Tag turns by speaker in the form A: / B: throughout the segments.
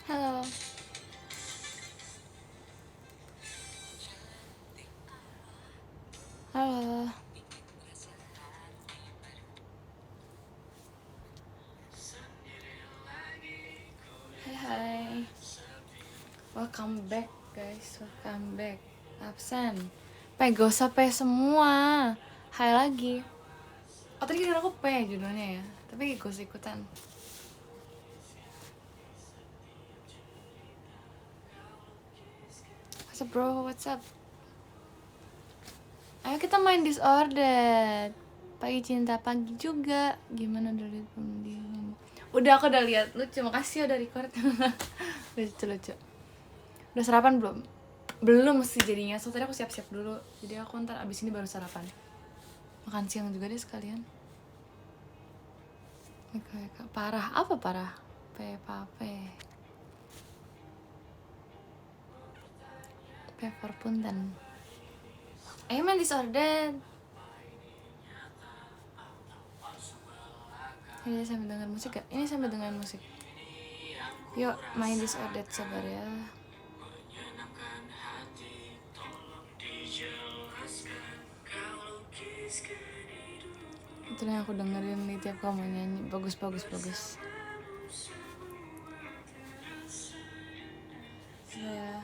A: Halo. Halo. Hai hai. Welcome back guys. Welcome back. Absen. Gak usah semua. Hai lagi. Oh tadi kira aku judulnya ya. Tapi gak usah ikutan. What's up bro? What's up? Ayo kita main Disordered. Pagi cinta pagi juga. Gimana udah lihat belum dia? Udah aku udah lihat. Lucu. Makasih udah record. Lucu. Udah sarapan belum? Belum sih jadinya. So tadi aku siap-siap dulu. Jadi aku ntar abis ini baru sarapan. Makan siang juga deh sekalian. Parah. Apa parah? Pepper punten. Ayo main Disordered. Ini sambil dengan musik gak? Ini sambil dengan musik. Yuk main Disordered, sabar ya. Itu yang aku dengerin nih tiap kamu nyanyi. Bagus. Ya.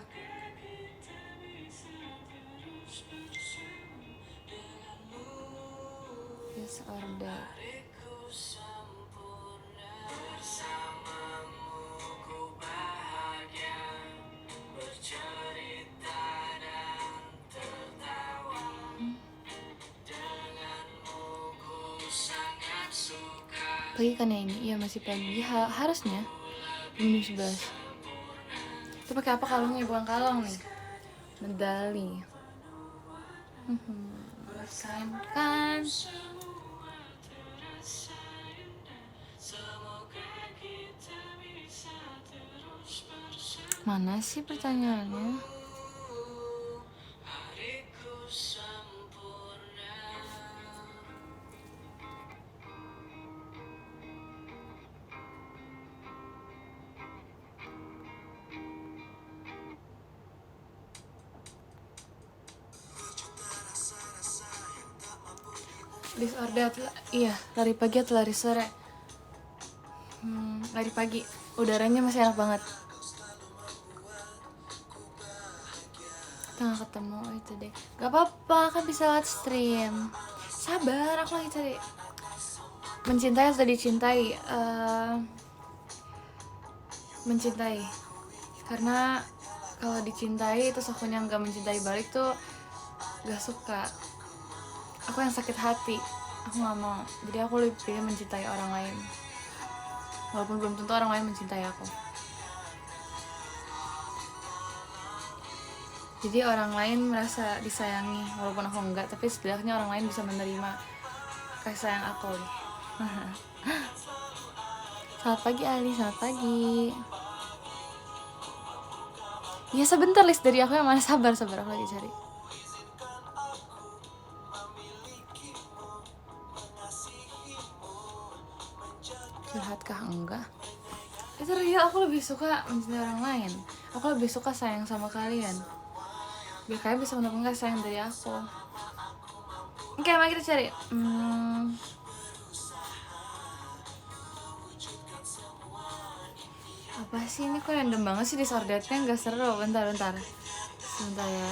A: Disordered. Pagi kan ya ini? Iya masih pagi. Harusnya jam 11. Itu pakai apa kalungnya? Bukan kalung nih. Medali. Kan. Mana sih pertanyaannya? Disordered. Iya, lari pagi atau lari sore? Lari pagi. Udaranya masih enak banget. Kita gak ketemu itu deh. Gak apa-apa, kan bisa lewat stream. Sabar, aku lagi cari. Mencintai atau dicintai? Mencintai. Karena kalau dicintai terus akunya gak mencintai balik tuh gak suka. Aku yang sakit hati. Aku gak mau. Jadi aku lebih pilih mencintai orang lain. Walaupun belum tentu orang lain mencintai aku. Jadi orang lain merasa disayangi walaupun aku enggak, tapi setidaknya orang lain bisa menerima kasih sayang aku. Selamat pagi Ali, selamat pagi. Ya sebentar list dari aku yang mana, sabar aku lagi cari. Curhatkah? Enggak. Itu real, aku lebih suka mencintai orang lain. Aku lebih suka sayang sama kalian. Biar kalian bisa mendapatkan kasih sayang dari aku. Oke, mari kita cari. Apa sih ini, kok random banget sih Disorderednya, nggak seru. Bentar. Sebentar ya.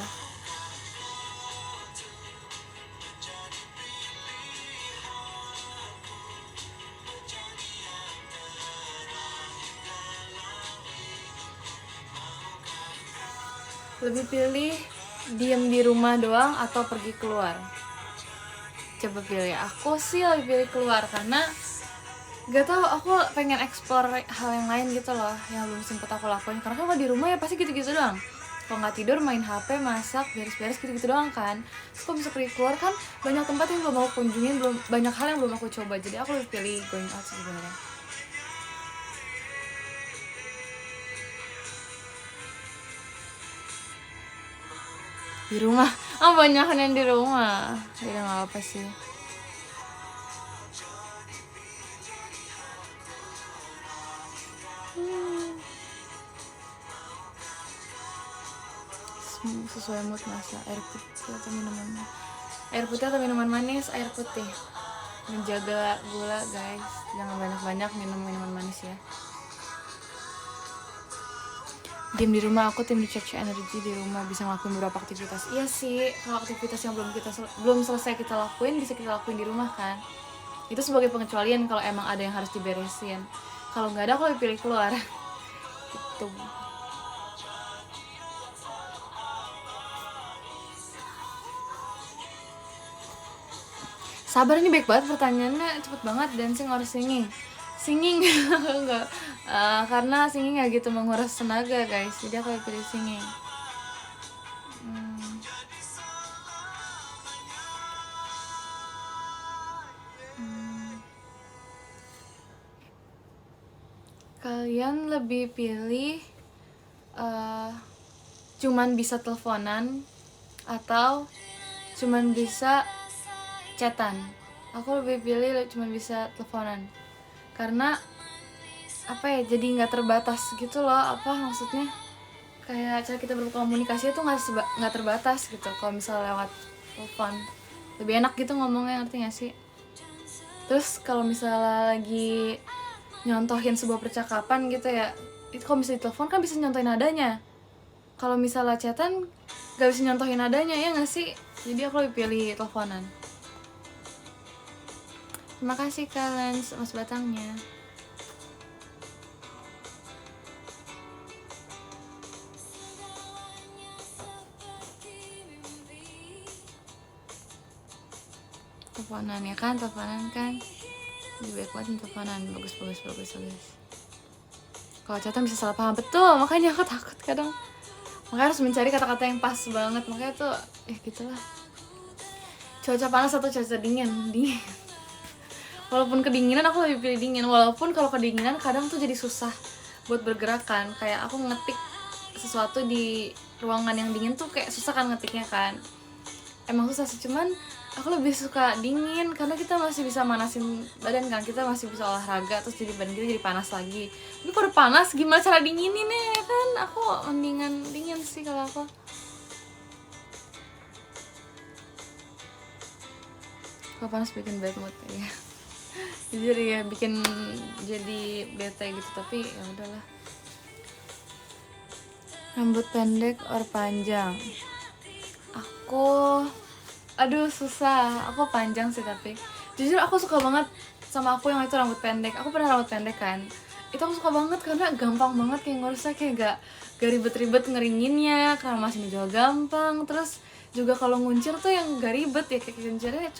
A: Lebih pilih diem di rumah doang atau pergi keluar? Coba pilih. Aku sih lebih pilih keluar karena gak tau, aku pengen explore hal yang lain gitu loh yang belum sempet aku lakuin. Karena kalau di rumah ya pasti gitu-gitu doang. Kalau nggak tidur main HP, masak, beres-beres gitu-gitu doang kan. Terus kalau bisa pergi keluar kan banyak tempat yang belum aku kunjungin, banyak hal yang belum aku coba. Jadi aku lebih pilih going out sih sebenarnya. Di rumah, banyak yang di rumah. Ya nggak apa sih. sesuai mood masa. Air putih atau minuman manis. Air putih, menjaga gula guys, jangan banyak-banyak minum minuman manis ya. Diam di rumah, aku tim recharge energi di rumah, bisa ngelakuin beberapa aktivitas. Iya sih, kalau aktivitas yang belum selesai kita lakuin bisa kita lakuin di rumah kan. Itu sebagai pengecualian kalau emang ada yang harus diberesin. Kalau nggak ada, aku lebih pilih keluar. Gitu. Sabar, ini baik banget pertanyaannya, cepet banget. Dancing or singing? Singing. Enggak, karena singing gak gitu menguras tenaga guys, jadi aku pilih singing. Kalian lebih pilih cuman bisa teleponan atau cuman bisa chatan? Aku lebih pilih cuman bisa teleponan, karena apa ya, jadi nggak terbatas gitu loh. Apa maksudnya, kayak cara kita berkomunikasi itu nggak terbatas gitu. Kalau misalnya lewat telepon lebih enak gitu ngomongnya, ngerti nggak sih? Terus kalau misalnya lagi nyontohin sebuah percakapan gitu ya, itu kalau misalnya telepon kan bisa nyontohin nadanya. Kalau misalnya chatan nggak bisa nyontohin nadanya, ya nggak sih? Jadi aku lebih pilih teleponan. Terima kasih kalian, mas batangnya. Teleponan ya kan, teleponan kan lebih baik banget teleponan. Bagus. Kalau chatan bisa salah paham, betul, makanya aku takut kadang. Makanya harus mencari kata-kata yang pas banget. Makanya tuh gitulah. Cuaca panas atau cuaca dingin? Walaupun kedinginan aku lebih pilih dingin. Walaupun kalau kedinginan kadang tuh jadi susah buat bergerakan. Kayak aku ngetik sesuatu di ruangan yang dingin tuh kayak susah kan ngetiknya kan. Emang susah sih, cuman aku lebih suka dingin karena kita masih bisa manasin badan kan, kita masih bisa olahraga, terus jadi badan kita jadi panas lagi. Ini kalau udah panas gimana cara dingininnya ya kan? Aku mendingan dingin sih kalau aku. Kalau panas bikin bad mood ya. Jadi ya bikin jadi bete gitu, tapi ya udahlah. Rambut pendek or panjang? Aduh susah, aku panjang sih, tapi jujur aku suka banget sama aku yang itu rambut pendek. Aku pernah rambut pendek kan, itu aku suka banget karena gampang banget kayak ngurusnya, kayak gak ribet-ribet ngeringinnya, karena masih juga gampang. Terus juga kalau nguncir tuh yang gak ribet ya, kayak nguncirnya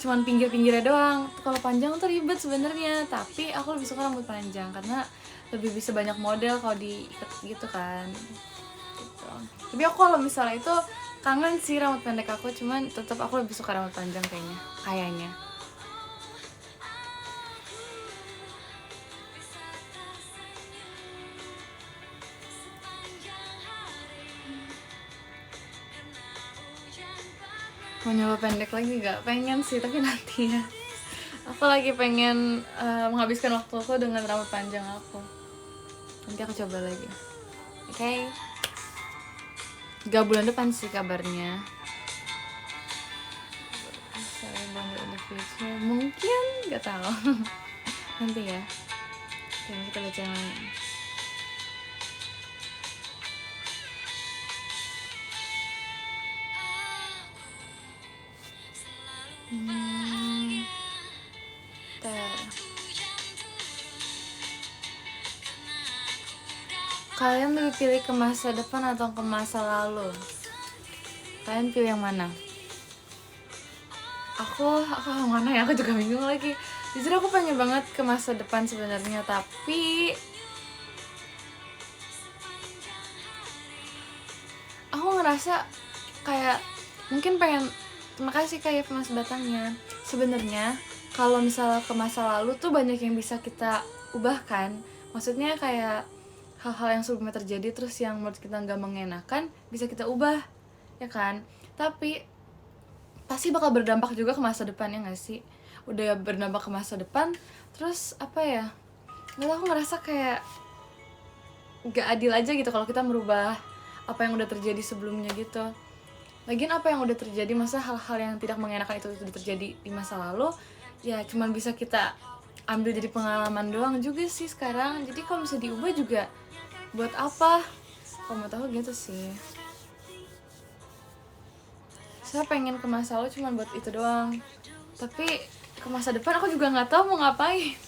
A: cuman pinggir-pinggirnya doang. Kalau panjang tuh ribet sebenarnya, tapi aku lebih suka rambut panjang karena lebih bisa banyak model kalau diikat gitu kan gitu. Tapi aku kalau misalnya itu kangen sih rambut pendek aku, cuman tetap aku lebih suka rambut panjang kayaknya. Mau nyoba pendek lagi gak? Pengen sih, tapi nanti ya. Aku lagi pengen menghabiskan waktu aku dengan rambut panjang aku. Nanti aku coba lagi. Oke. 3 bulan depan sih kabarnya. Saya bangga in the future. Mungkin, gak tahu. Nanti ya. Oke, kita baca yang lain. Kalian lebih pilih ke masa depan atau ke masa lalu? Kalian pilih yang mana? Aku yang mana ya? Aku juga bingung lagi. Jujur aku pengen banget ke masa depan sebenarnya, tapi aku ngerasa kayak mungkin pengen. Terima kasih kayak mas batangnya. Sebenarnya kalau misalnya ke masa lalu tuh banyak yang bisa kita ubahkan. Maksudnya kayak hal-hal yang sebelumnya terjadi terus yang menurut kita nggak mengenakan bisa kita ubah, ya kan? Tapi pasti bakal berdampak juga ke masa depan, ya nggak sih? Udah berdampak ke masa depan, terus apa ya? Nggak tahu, aku ngerasa kayak nggak adil aja gitu kalau kita merubah apa yang udah terjadi sebelumnya gitu. Lagian apa yang udah terjadi, masa hal-hal yang tidak mengenakan itu udah terjadi di masa lalu, ya cuman bisa kita ambil jadi pengalaman doang juga sih sekarang. Jadi kalau bisa diubah juga buat apa? Kalau mau tahu gitu sih. Saya pengen ke masa lalu cuman buat itu doang. Tapi ke masa depan aku juga nggak tahu mau ngapain.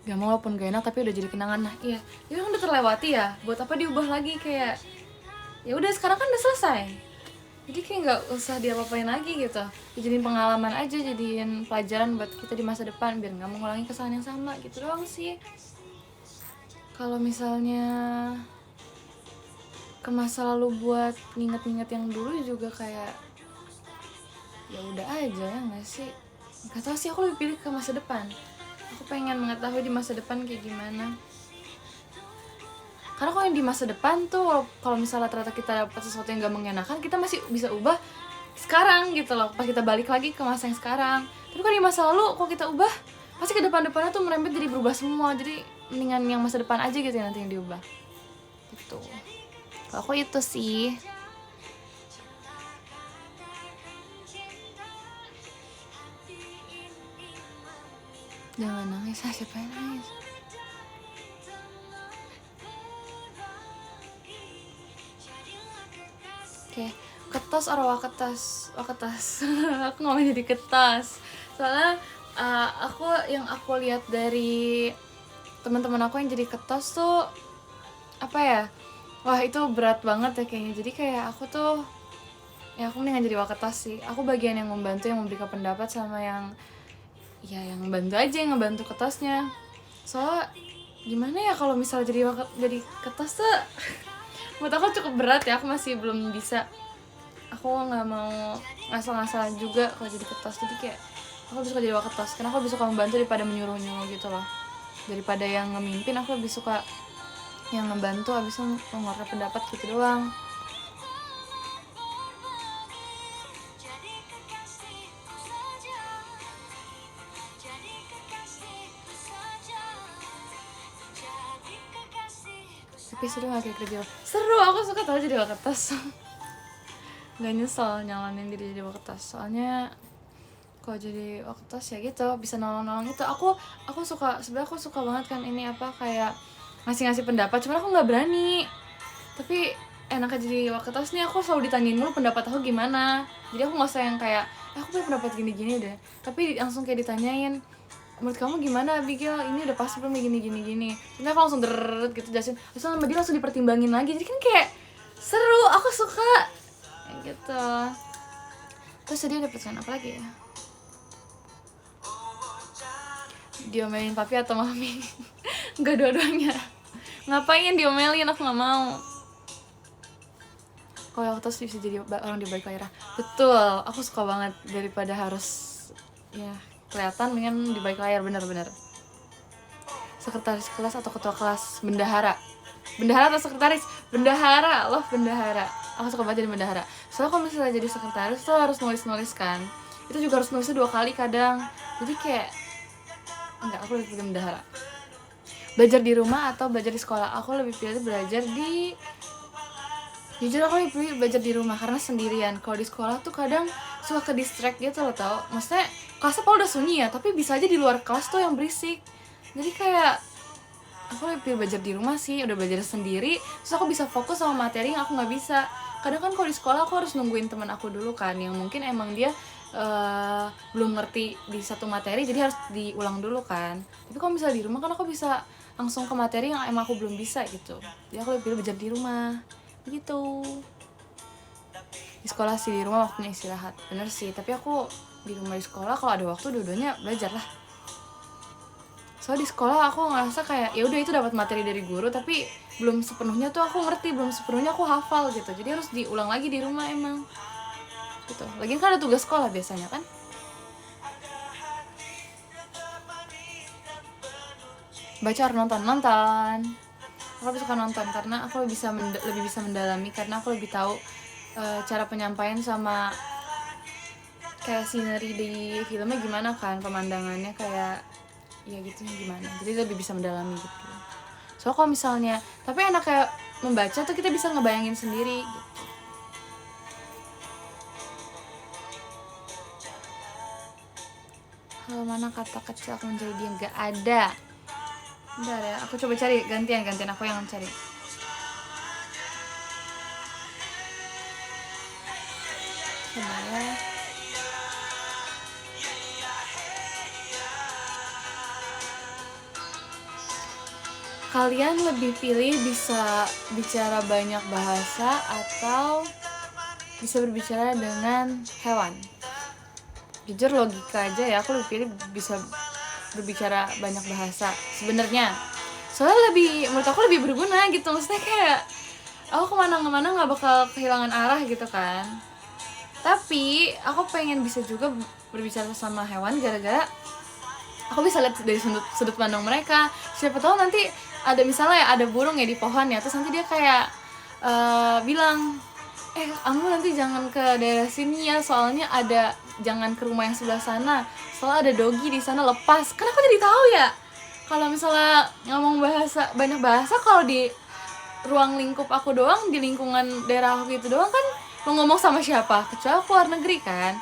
A: Ya walaupun gak enak tapi udah jadi kenangan. Nah iya, ya kan udah terlewati ya, buat apa diubah lagi? Kayak ya udah sekarang kan udah selesai, jadi kayak nggak usah diapa-apain lagi gitu. Jadiin pengalaman aja, jadiin pelajaran buat kita di masa depan biar nggak mengulangi kesalahan yang sama gitu doang sih. Kalau misalnya ke masa lalu buat nginget-nginget yang dulu juga kayak ya udah aja ya nggak sih. Nggak tahu sih, aku lebih pilih ke masa depan. Aku pengen mengetahui di masa depan kayak gimana. Karena kalau yang di masa depan tuh, kalau misalnya ternyata kita dapat sesuatu yang gak mengenakan, kita masih bisa ubah sekarang gitu loh, pas kita balik lagi ke masa yang sekarang. Tapi kalau di masa lalu, kalau kita ubah, pasti ke depan-depannya tuh merembet jadi berubah semua. Jadi mendingan yang masa depan aja gitu ya nanti yang diubah gitu. Kalau aku itu sih. Jangan nangis, siapa yang nangis? Oke, ketos atau waketas? Waketas. Aku ngomong jadi ketos. Soalnya aku lihat dari teman-teman aku yang jadi ketos tuh apa ya? Wah, itu berat banget ya kayaknya. Jadi kayak aku tuh ya aku mendingan jadi waketas sih. Aku bagian yang membantu, yang memberikan pendapat, sama yang yang bantu aja, yang ngebantu ketasnya. Soalnya gimana ya kalau misalnya jadi ketas tuh menurut aku cukup berat ya. Aku masih belum bisa. Aku nggak mau ngasal-ngasal juga kalau jadi ketas. Jadi kayak aku lebih suka jadi waketas karena aku lebih suka membantu daripada menyuruh-nyuruh gitu loh. Daripada yang ngemimpin, aku lebih suka yang ngebantu, habis itu mengeluarkan pendapat gitu doang. Tapi seru gak kayak kerja? Seru, aku suka tau jadi waketas. Gak nyesel nyalonin diri jadi waketas. Soalnya kalau jadi waketas ya gitu, bisa nolong-nolong itu. Aku suka, sebenarnya aku suka banget kan ini apa kayak ngasih pendapat, cuman aku nggak berani. Tapi enaknya jadi waketas nih, aku selalu ditanyain mulu pendapat aku gimana. Jadi aku nggak usah yang kayak aku punya pendapat gini-gini deh, tapi langsung kayak ditanyain, menurut kamu gimana Abigail, ini udah pas belum gini. Terus aku langsung deret gitu jelasin, terus sama dia langsung dipertimbangin lagi. Jadi kan kayak seru, aku suka kayak gitu. Terus dia ada pesan apa lagi ya? Diomelin papi atau mami? Enggak, dua-duanya. Ngapain diomelin, aku nggak mau. Kalau terus bisa jadi orang di balik layar. Betul, aku suka banget daripada harus kelihatan, mendingan di balik layar. Bener-bener. Sekretaris kelas atau ketua kelas? Bendahara atau sekretaris? Bendahara, loh bendahara. Aku suka banget jadi bendahara. Soalnya kalau misalnya jadi sekretaris tuh harus nulis kan. Itu juga harus nulisnya 2 kali kadang. Jadi kayak enggak, aku lebih pilih bendahara. Belajar di rumah atau belajar di sekolah? Aku lebih pilih belajar di... Jujur aku lebih pilih belajar di rumah karena sendirian. Kalau di sekolah tuh kadang suka ke distract gitu loh tau. Maksudnya kelasnya kalau udah sunyi ya, tapi bisa aja di luar kelas tuh yang berisik. Jadi kayak aku lebih pilih belajar di rumah sih. Udah belajar sendiri, terus aku bisa fokus sama materi yang aku gak bisa. Kadang kan kalau di sekolah aku harus nungguin teman aku dulu kan, yang mungkin emang dia belum ngerti di satu materi, jadi harus diulang dulu kan. Tapi kalau misalnya di rumah kan aku bisa langsung ke materi yang emang aku belum bisa gitu. Jadi aku lebih pilih belajar di rumah gitu. Di sekolah sih, di rumah waktunya istirahat. Bener sih, tapi aku di rumah di sekolah kalau ada waktu dua-duanya belajar lah. Soalnya di sekolah aku ngerasa kayak ya udah itu dapat materi dari guru, tapi belum sepenuhnya tuh aku ngerti, belum sepenuhnya aku hafal gitu. Jadi harus diulang lagi di rumah emang. Gitu. Lagian kan ada tugas sekolah biasanya kan. Baca harus nonton. Aku lebih suka nonton karena aku lebih bisa mendalami, karena aku lebih tahu cara penyampaian sama kayak scenery di filmnya gimana kan, pemandangannya kayak ya gitunya gimana, jadi lebih bisa mendalami gitu. So kalau misalnya, tapi enak kayak membaca tuh kita bisa ngebayangin sendiri gitu. Hal mana kata kecil aku menjadi diam? Gak ada. Bentar ya, aku coba cari, gantian aku yang cari. Coba ya. Kalian lebih pilih bisa bicara banyak bahasa atau bisa berbicara dengan hewan? Jujur logika aja ya, aku lebih pilih bisa berbicara banyak bahasa sebenarnya. Soalnya menurut aku lebih berguna gitu. Maksudnya kayak aku kemana-mana nggak bakal kehilangan arah gitu kan. Tapi aku pengen bisa juga berbicara sama hewan gara-gara aku bisa lihat dari sudut pandang mereka. Siapa tahu nanti ada misalnya ada burung ya di pohon ya, terus nanti dia kayak bilang, kamu nanti jangan ke daerah sini ya, soalnya jangan ke rumah yang sebelah sana, soalnya ada dogi di sana lepas. Kan aku jadi tahu ya, kalau misalnya ngomong banyak bahasa, kalau di ruang lingkup aku doang, di lingkungan daerah aku itu doang, kan mau ngomong sama siapa, kecuali aku luar negeri kan.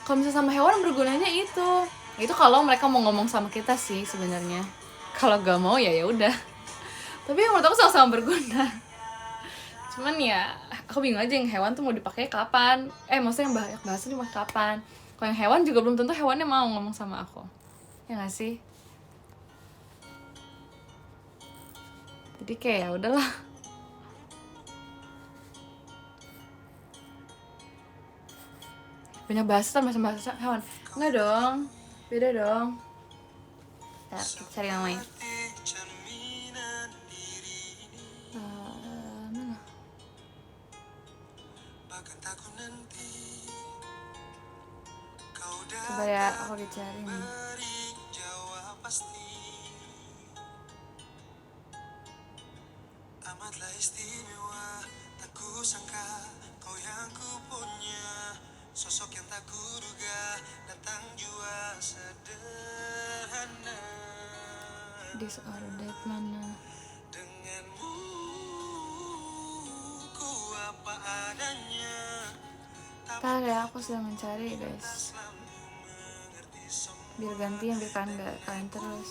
A: Kalau misalnya sama hewan bergunanya itu kalau mereka mau ngomong sama kita sih sebenarnya. Kalau gak mau ya udah. Tapi menurut aku sama-sama berguna. Cuman ya aku bingung aja yang hewan tuh mau dipakai kapan. Maksudnya yang banyak bahasa dipakai kapan. Kalau yang hewan juga belum tentu hewannya mau ngomong sama aku. Ya gak sih? Jadi kayak ya udahlah. Banyak bahasa sama bahasa hewan. Enggak dong. Beda dong. Ntar kita cari yang lain. Mana? Coba ya, aku dicari nih. Amatlah istimewa, tak kusangka kau yang kupunya, sosok yang tak kuduga, datang jua sederhana. Disordered mana? Denganmu ku apa adanya. Ntar ya, aku sedang mencari guys. Biar ganti yang biar kalian terus.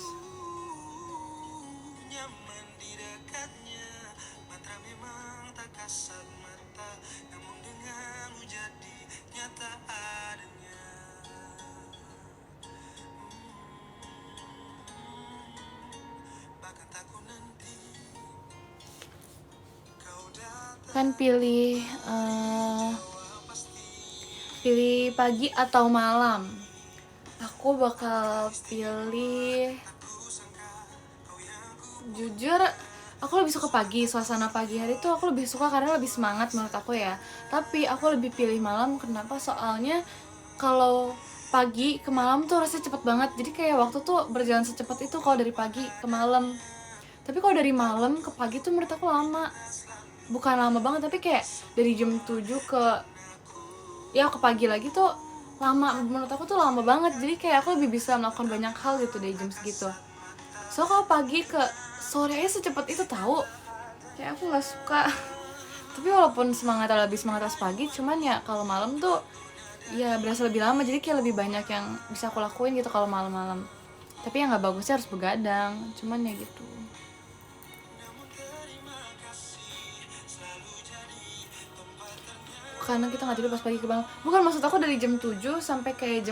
A: Kan pilih pagi atau malam. Aku bakal pilih, jujur aku lebih suka pagi. Suasana pagi hari tuh aku lebih suka karena lebih semangat menurut aku ya. Tapi aku lebih pilih malam. Kenapa? Soalnya kalau pagi ke malam tuh rasanya cepet banget. Jadi kayak waktu tuh berjalan secepat itu kalau dari pagi ke malam. Tapi kalau dari malam ke pagi tuh menurut aku lama. Bukan lama banget, tapi kayak dari jam 7 ke pagi lagi tuh lama. Menurut aku tuh lama banget. Jadi kayak aku lebih bisa melakukan banyak hal gitu dari jam segitu. So kalau pagi ke sore aja secepat itu tahu. Kayak aku nggak suka. Tapi walaupun lebih semangat pas pagi, cuman ya kalau malam tuh ya berasa lebih lama. Jadi kayak lebih banyak yang bisa aku lakuin gitu kalau malam-malam. Tapi yang nggak bagusnya harus begadang. Cuman ya gitu. Karena kita nggak tidur pas pagi kebangun. Bukan, maksud aku dari jam 7 sampai kayak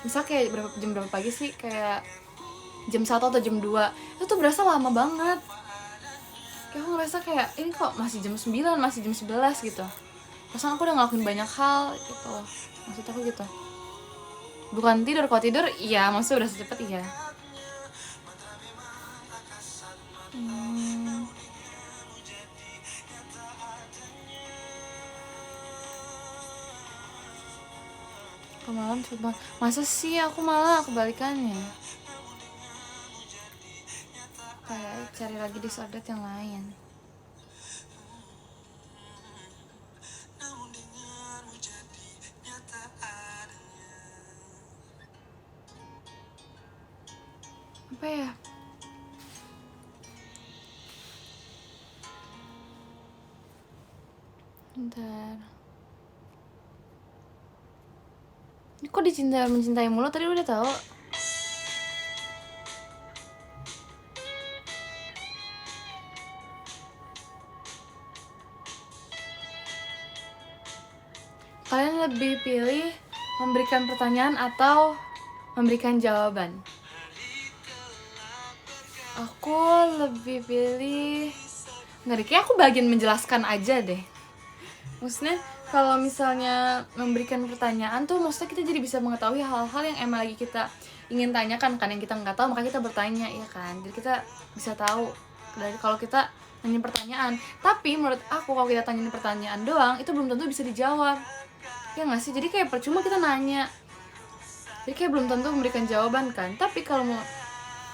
A: misal kayak berapa pagi sih, kayak jam 1 atau jam 2 itu tuh berasa lama banget. Kayak aku ngerasa kayak ini kok masih jam 9, masih jam 11 gitu. Pasalnya aku udah ngelakuin banyak hal gitu. Maksud aku gitu. Bukan tidur, kalau tidur iya maksudnya udah secepat iya. Ke malam coba. Masa sih aku malah kebalikannya. Kayak cari lagi disordered yang lain. apa ya, bentar, ini kok mencintai mulu tadi udah tahu. Kalian lebih pilih memberikan pertanyaan atau memberikan jawaban? Aku lebih pilih, nggak deh, kayak aku bagian menjelaskan aja deh. Maksudnya kalau misalnya memberikan pertanyaan tuh maksudnya kita jadi bisa mengetahui hal-hal yang emang lagi kita ingin tanyakan kan, yang kita nggak tahu makanya kita bertanya, ya kan. Jadi kita bisa tahu dari kalau kita nanya pertanyaan. Tapi menurut aku kalau kita tanyain pertanyaan doang itu belum tentu bisa dijawab, ya nggak sih? Jadi kayak percuma kita nanya, jadi kayak belum tentu memberikan jawaban kan. Tapi kalau mau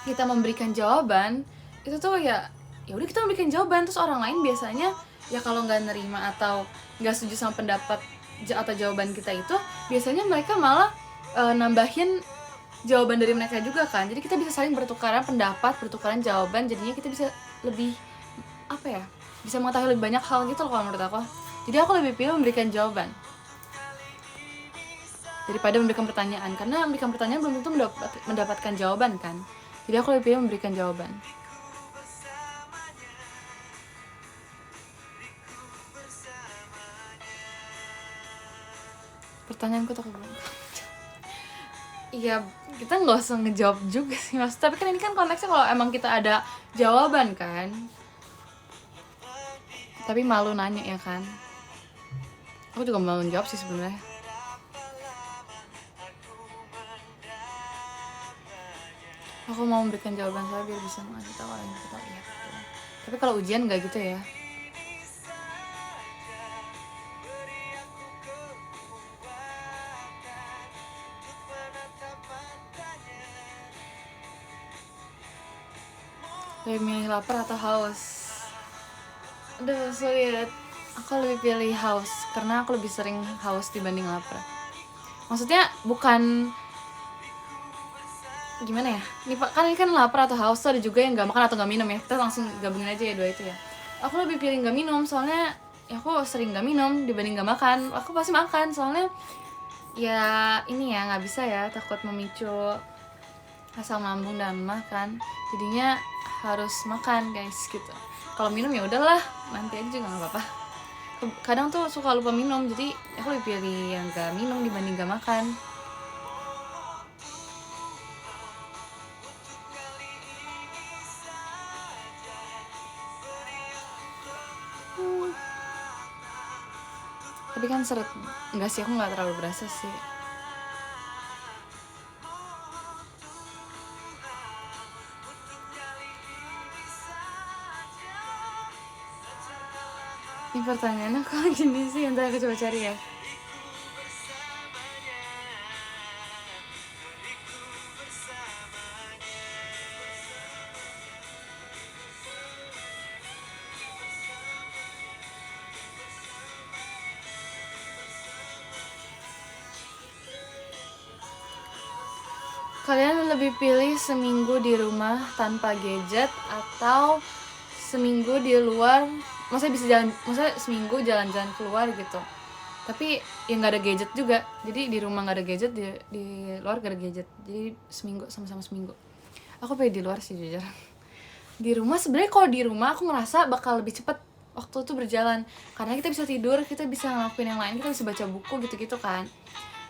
A: kita memberikan jawaban itu tuh ya udah kita memberikan jawaban, terus orang lain biasanya ya kalau nggak nerima atau nggak setuju sama pendapat atau jawaban kita itu, biasanya mereka malah nambahin jawaban dari mereka juga kan. Jadi kita bisa saling bertukaran pendapat, bertukaran jawaban, jadinya kita bisa lebih apa ya, bisa mengetahui lebih banyak hal gitu loh kalau menurut aku. Jadi aku lebih pilih memberikan jawaban daripada memberikan pertanyaan, karena memberikan pertanyaan belum tentu mendapatkan jawaban kan. Jadi aku lebih pilih memberikan jawaban. Pertanyaanku tuh belum. Iya, kita nggak usah ngejawab juga sih mas. Tapi kan ini kan konteksnya kalau emang kita ada jawaban kan. Tapi malu nanya ya kan. Aku juga malu jawab sih sebenarnya. Aku mau memberikan jawaban saya biar bisa mengasih tahu orang yang kita tahu ya. Tapi kalau ujian nggak gitu ya. Lebih milih lapar atau haus? Aduh sulit. Aku lebih pilih haus karena aku lebih sering haus dibanding lapar. Maksudnya bukan gimana ya? Ini kan lapar atau haus tuh ada juga yang nggak makan atau nggak minum ya. Kita langsung gabungin aja ya dua itu ya. Aku lebih pilih nggak minum soalnya ya aku sering nggak minum dibanding nggak makan. Aku pasti makan soalnya ya ini ya nggak bisa ya, takut memicu asam lambung dan makan. Jadinya harus makan guys gitu. Kalau minum ya udahlah, nanti aja juga nggak apa-apa. Kadang tuh suka lupa minum, jadi aku lebih pilih yang nggak minum dibanding nggak makan. Tapi kan seret, enggak sih, aku nggak terlalu berasa sih. Ini pertanyaannya kok gini sih, ntar aku coba cari ya. Kalian lebih pilih seminggu di rumah tanpa gadget atau seminggu di luar, maksudnya bisa jalan, maksudnya seminggu jalan-jalan keluar gitu, tapi yang nggak ada gadget juga. Jadi di rumah nggak ada gadget, di luar nggak ada gadget. Jadi seminggu, sama-sama seminggu. Aku pilih di luar sih jujur. Di rumah sebenarnya kalau di rumah aku ngerasa bakal lebih cepet waktu tuh berjalan, karena kita bisa tidur, kita bisa ngelakuin yang lain, kita bisa baca buku gitu-gitu kan,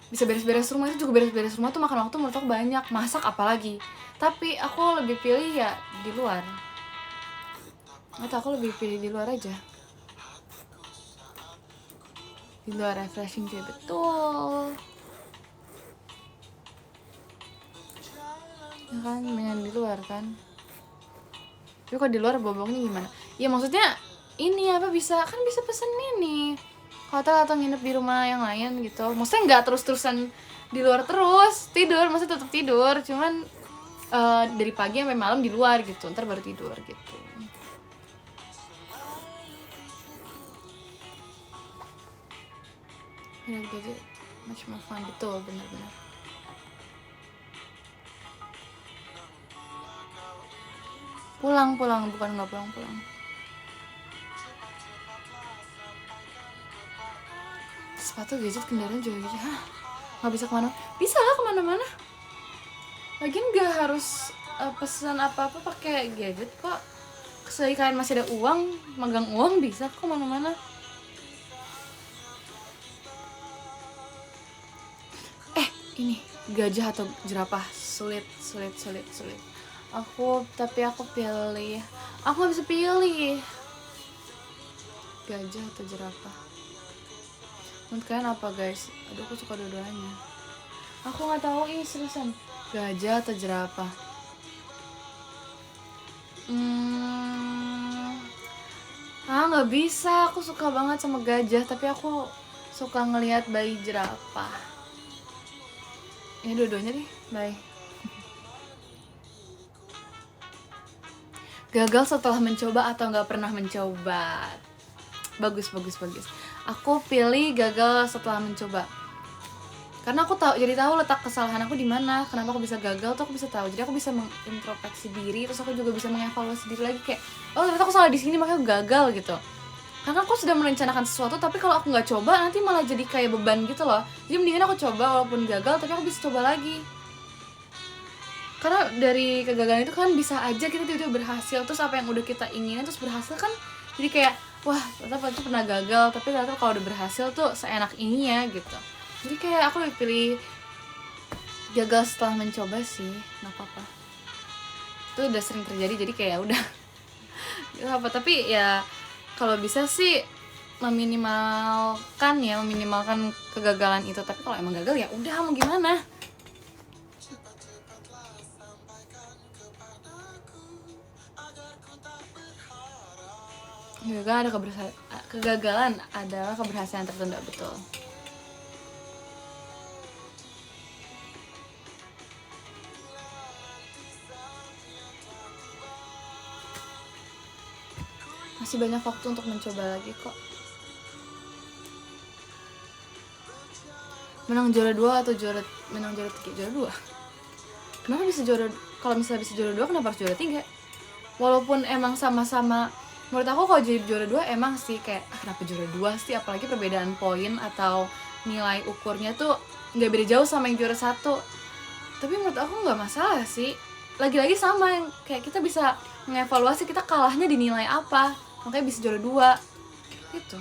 A: bisa beres-beres rumah. Itu juga beres-beres rumah tuh makan waktu menurut aku banyak, masak apalagi. Tapi aku lebih pilih ya di luar, atau aku lebih pilih di luar aja. Di luar refreshing sih, betul ya kan, mendingan di luar kan. Tapi kalau di luar bobongnya gimana? Ya maksudnya ini apa, bisa kan, bisa pesen ini hotel atau nginep di rumah yang lain gitu. Maksudnya nggak terus-terusan di luar terus tidur, maksudnya tetap tidur, cuman dari pagi sampai malam di luar gitu, ntar baru tidur gitu. Bener gitu, much more fun, betul, benar-benar. Pulang, bukan nggak pulang. Sepatu, gadget, kendaraan juga gitu. Hah? Nggak bisa kemana? Bisa lah kemana-mana. Lagian nggak harus pesan apa-apa pakai gadget kok. Selagi kalian masih ada uang, megang uang bisa kok kemana-mana. Ini gajah atau jerapah? Sulit. Tapi aku pilih. Aku nggak bisa pilih. Gajah atau jerapah? Menurut kalian apa guys? Aduh, aku suka dua-duanya. Aku nggak tahu seriusan. Gajah atau jerapah? Nggak bisa. Aku suka banget sama gajah, tapi aku suka ngelihat bayi jerapah. Ini dua-duanya deh, bye. Gagal setelah mencoba atau nggak pernah mencoba? Bagus. Aku pilih gagal setelah mencoba. Karena aku jadi tahu letak kesalahan aku di mana. Kenapa aku bisa gagal tuh aku bisa tahu. Jadi aku bisa mengintrospeksi diri, terus aku juga bisa mengevaluasi diri lagi kayak, oh ternyata aku salah di sini makanya aku gagal gitu. Karena aku sudah merencanakan sesuatu, tapi kalau aku nggak coba nanti malah jadi kayak beban gitu loh. Jadi mendingan aku coba walaupun gagal, tapi aku bisa coba lagi. Karena dari kegagalan itu kan bisa aja kita tiba-tiba berhasil, terus apa yang udah kita inginin terus berhasil kan, jadi kayak wah ternyata itu pernah gagal, tapi ternyata kalau udah berhasil tuh seenak ini ya gitu. Jadi kayak aku lebih pilih gagal setelah mencoba sih, nggak apa-apa. Itu udah sering terjadi jadi kayak udah nggak apa. Tapi ya kalau bisa sih meminimalkan kegagalan itu. Tapi kalau emang gagal ya udah, mau gimana. Kegagalan adalah keberhasilan tertunda, betul. Masih banyak waktu untuk mencoba lagi kok. Menang juara 2 atau menang juara 3? Juara 2. Kenapa bisa juara? Kalau misalnya bisa juara 2, kenapa harus juara 3? Walaupun emang sama-sama, menurut aku kalau jadi juara 2 emang sih kayak kenapa juara 2 sih, apalagi perbedaan poin atau nilai ukurnya tuh nggak beda jauh sama yang juara 1. Tapi menurut aku nggak masalah sih. Lagi-lagi sama yang kayak kita bisa mengevaluasi kita kalahnya di nilai apa, makanya bisa juara 2 gitu.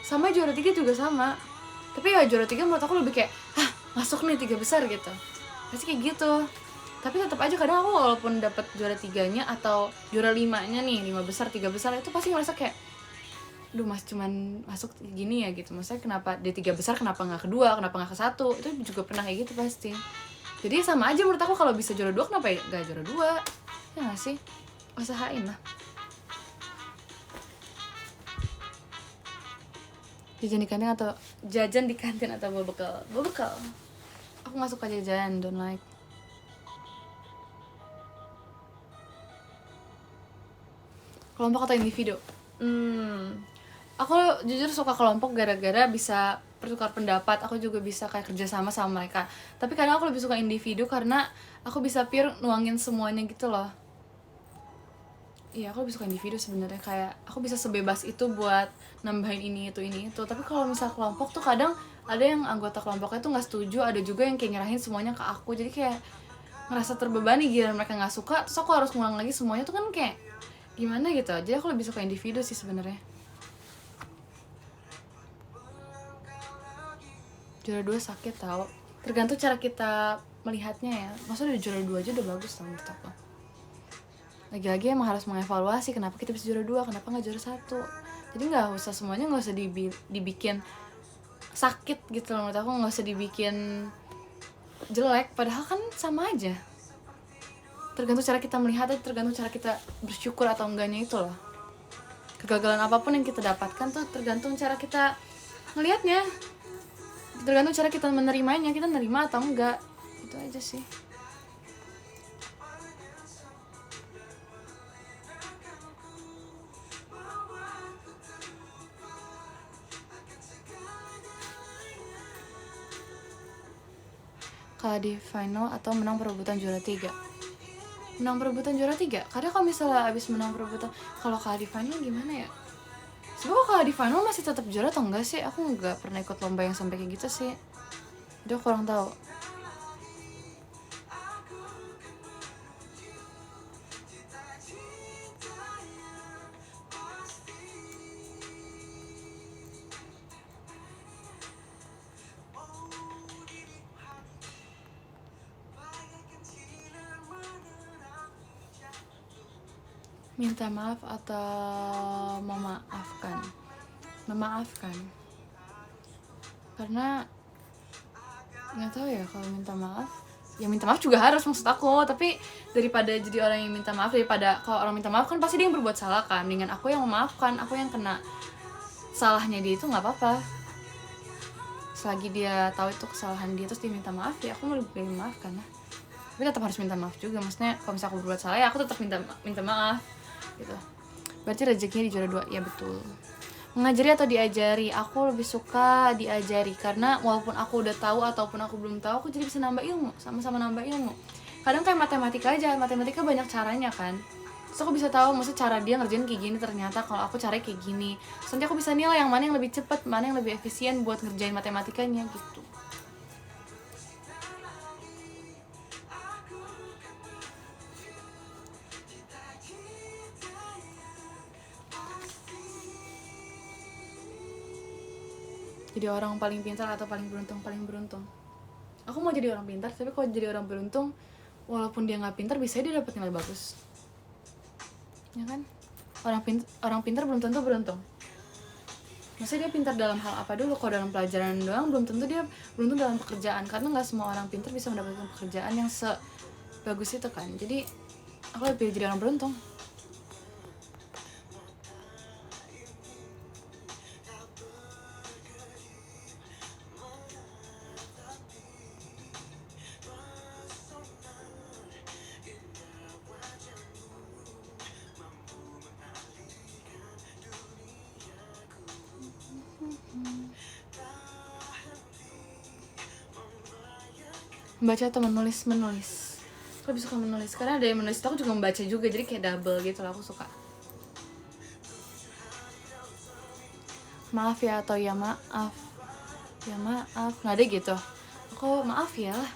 A: Sama juara 3 juga sama. Tapi ya juara 3 menurut aku lebih kayak masuk nih 3 besar gitu, pasti kayak gitu. Tapi tetap aja kadang aku walaupun dapat juara 3-nya atau juara 5-nya nih, 5 besar 3 besar, itu pasti ngerasa kayak cuman masuk gini ya gitu. Maksudnya kenapa di 3 besar kenapa nggak kedua, kenapa nggak ke 1? Itu juga pernah kayak gitu pasti. Jadi sama aja menurut aku, kalau bisa juara 2 kenapa nggak juara 2? Ya nggak sih, usahain lah. Jajan di kantin atau bawa bekal? Aku nggak suka jajan, don't like. Kelompok atau individu? Aku jujur suka kelompok gara-gara bisa bertukar pendapat. Aku juga bisa kayak kerja sama mereka. Tapi kadang aku lebih suka individu karena aku bisa pure nuangin semuanya gitu loh. Iya, aku lebih suka individu sebenarnya. Kayak aku bisa sebebas itu buat nambahin ini itu. Tapi kalau misal kelompok tuh kadang ada yang anggota kelompoknya tuh nggak setuju, ada juga yang kayak nyerahin semuanya ke aku. Jadi kayak ngerasa terbebani, gila mereka nggak suka, terus aku harus ngulang lagi semuanya tuh kan kayak gimana gitu. Jadi aku lebih suka individu sih sebenarnya. Juara 2 sakit tau. Tergantung cara kita melihatnya ya. Maksudnya juara 2 aja udah bagus tau menurut aku. Lagi-lagi emang harus mengevaluasi kenapa kita bisa juara 2, kenapa nggak juara 1. Jadi nggak usah semuanya, nggak usah dibikin sakit gitu loh menurut aku. Nggak usah dibikin jelek, padahal kan sama aja. Tergantung cara kita melihatnya, tergantung cara kita bersyukur atau enggaknya itu loh. Kegagalan apapun yang kita dapatkan tuh tergantung cara kita ngelihatnya, tergantung cara kita menerimanya, kita nerima atau enggak. Itu aja sih. Kalah di final atau menang perebutan juara 3? menang perebutan juara 3. Karena kalau misalnya abis menang perebutan, kalau kalah di final gimana ya? Sebenernya kalau di final masih tetap juara atau enggak sih? Aku nggak pernah ikut lomba yang sampai kayak gitu sih. Jadi aku kurang tahu. Minta maaf atau memaafkan? Memaafkan. Karena nggak tahu ya, kalau minta maaf, ya minta maaf juga harus maksud aku. Tapi daripada jadi orang yang minta maaf, daripada kalau orang minta maaf kan pasti dia yang berbuat salah kan. Dengan aku yang memaafkan, aku yang kena salahnya dia, itu nggak apa-apa. Selagi dia tahu itu kesalahan dia terus dia minta maaf, ya aku lebih pilih memaafkan lah. Tapi tetap harus minta maaf juga, maksudnya kalau misalnya aku berbuat salah ya aku tetap minta maaf gitu. Berarti rezekinya di juara 2. Ya betul. Mengajari atau diajari? Aku lebih suka diajari, karena walaupun aku udah tahu ataupun aku belum tahu, aku jadi bisa nambah ilmu, sama-sama nambah ilmu. Kadang kayak matematika aja, matematika banyak caranya kan. Terus aku bisa tahu maksudnya cara dia ngerjain kayak gini, ternyata kalau aku caranya kayak gini. Terus nanti aku bisa nilai yang mana yang lebih cepat, mana yang lebih efisien buat ngerjain matematikanya gitu. Jadi orang paling pintar atau paling beruntung? Paling beruntung. Aku mau jadi orang pintar, tapi kalau jadi orang beruntung, walaupun dia nggak pintar, bisa dia dapat nilai bagus, ya kan? Orang pintar belum tentu beruntung. Maksudnya dia pintar dalam hal apa dulu? Kalau dalam pelajaran doang, belum tentu dia beruntung dalam pekerjaan, karena nggak semua orang pintar bisa mendapatkan pekerjaan yang sebagus itu kan. Jadi aku lebih jadi orang beruntung. Membaca atau menulis? Aku lebih suka menulis, karena ada yang menulis itu aku juga membaca juga, jadi kayak double gitu lah, aku suka. Maaf ya atau ya maaf? Ya maaf, nggak ada gitu. Aku maaf ya lah.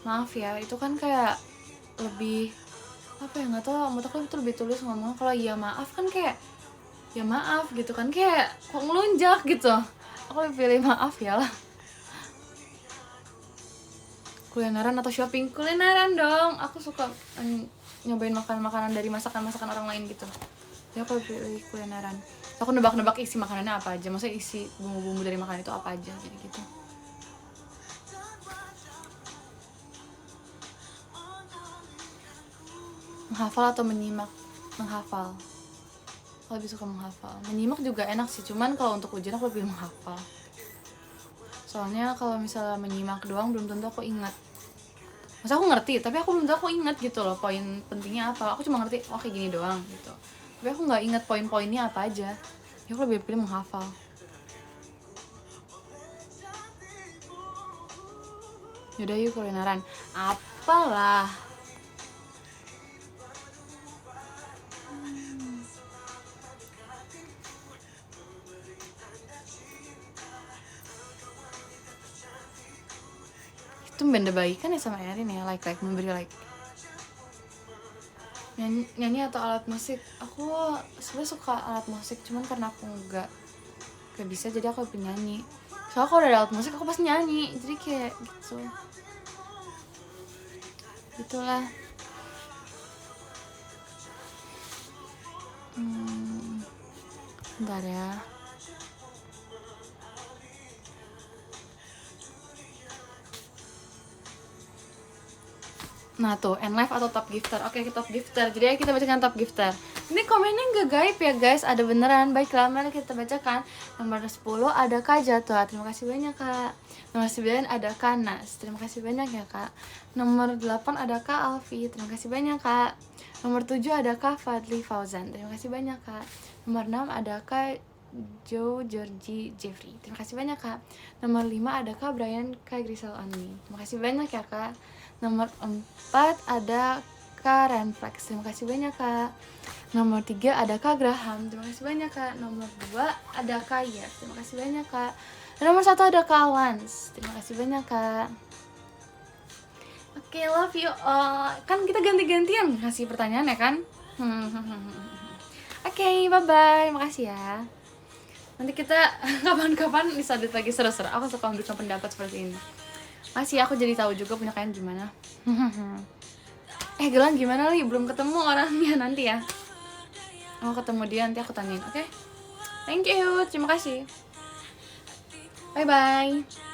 A: Maaf ya, itu kan kayak lebih apa ya, nggak tahu, menurut aku itu lebih tulus ngomong. Kalau ya maaf kan kayak ya maaf gitu kan, kayak kok ngelunjak gitu. Aku lebih pilih maaf ya lah. Kulineran atau shopping? Kulineran dong. Aku suka nyobain makanan dari masakan orang lain gitu. Jadi aku pilih kulineran. Aku nebak-nebak isi makanannya apa aja. Maksudnya isi bumbu-bumbu dari makanan itu apa aja, jadi gitu. Menghafal atau menyimak? Menghafal. Aku lebih suka menghafal. Menyimak juga enak sih, cuman kalau untuk ujian aku lebih menghafal. Soalnya kalau misalnya menyimak doang belum tentu aku ingat. Masa aku ngerti, tapi aku belum tentu aku ingat gitu loh poin pentingnya apa. Aku cuma ngerti, oh kayak gini doang gitu. Tapi aku nggak ingat poin-poinnya apa aja. Ya aku lebih pilih menghafal. Yaudah yuk kulineran. Apalah. Itu benda baikan ya sama Erin ya, like memberi like. Nyanyi atau alat musik? Aku sebenarnya suka alat musik, cuman karena aku nggak bisa, jadi aku penyanyi. Soalnya kalau ada alat musik aku pasti nyanyi, jadi kayak gitu. Itulah. Bentar ya. Nah tuh, N-Live atau Top Gifter? Oke, Top Gifter. Jadi kita bacakan Top Gifter. Ini komennya nggak gaib ya guys, ada beneran. Baiklah, mari kita bacakan. Nomor 10 ada Kak Jatuh. Terima kasih banyak Kak. Nomor 9 ada Kak Nas. Terima kasih banyak ya Kak. Nomor 8 ada Kak Alfi. Terima kasih banyak Kak. Nomor 7 ada Kak Fadli Fauzan. Terima kasih banyak Kak. Nomor 6 ada Kak Joe Georgie Jeffrey. Terima kasih banyak Kak. Nomor 5 ada Kak Brian Kak Grisel Anmi. Terima kasih banyak ya Kak. Nomor 4 ada Kak Renflex, terima kasih banyak Kak. Nomor 3 ada Kak Graham, terima kasih banyak Kak. Nomor 2 ada Kak Yev, terima kasih banyak Kak. Dan nomor 1 ada Kak Lance, terima kasih banyak Kak. Oke, love you all. Kan kita ganti-gantian kasih pertanyaan ya kan? Oke, bye-bye, makasih ya. Nanti kita kapan-kapan bisa lagi seru-seru. Aku suka memberikan pendapat seperti ini. Masih aku jadi tahu juga punya kalian gimana. Gelang gimana Li? Belum ketemu orangnya, nanti ya. Aku ketemu dia nanti aku tanyain, oke? Thank you, terima kasih. Bye bye.